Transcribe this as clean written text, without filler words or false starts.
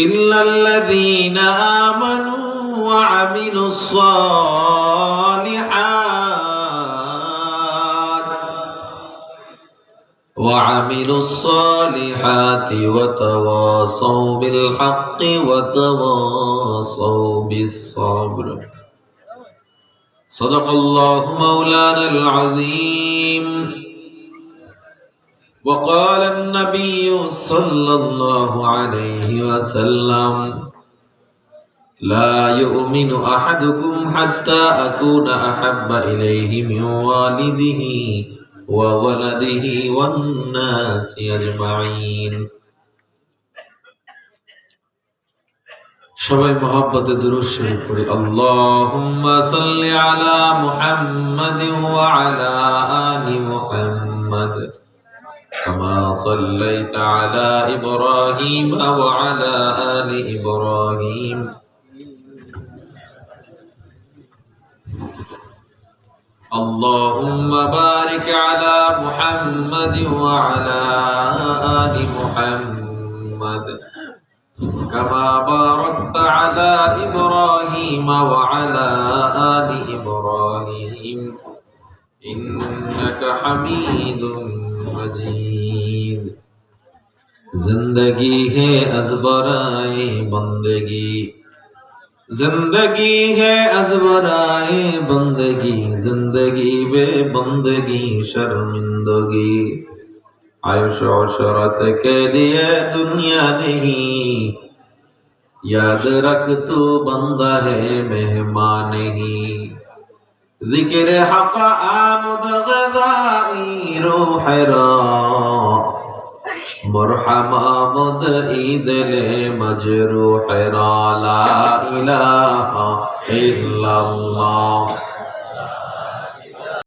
إلا الذين آمنوا وعملوا الصالحات وتواصوا بالحق وتواصوا بالصبر. صدق الله مولانا العظيم. وقال النبي صلى الله عليه وسلم: لا يؤمن أحدكم حتى أكون أحب إليه من والده وولده والناس أجمعين. সবাই মহব্বতে দুরূদ শরীফ পড়ি। আল্লাহুম্মা সাল্লি আলা মুহাম্মাদিন ওয়া আলা আলি মুহাম্মাদ কামা সাল্লাইতা আলা ইব্রাহিম ওয়া আলা আলি ইব্রাহিম আল্লাহুম্মা বারিক আলা মুহাম্মাদিন ওয়া আলা আলি মুহাম্মাদ كما باركت على إبراهيم وعلى آل إبراهيم إنك حميد مجيد. जिंदगी है अज़बराए बंदगी, जिंदगी है अज़बराए बंदगी, जिंदगी बे बंदगी शर्मिंदगी. आयुष और शरत के लिए दुनिया नहीं, याद रख तू बंदा है मेहमान नहीं. जिक्र हक़ आमद ग़ज़ाई रूह रा मरहम आमद ईद ले मजरूह रा. ला इलाहा इल्लल्लाह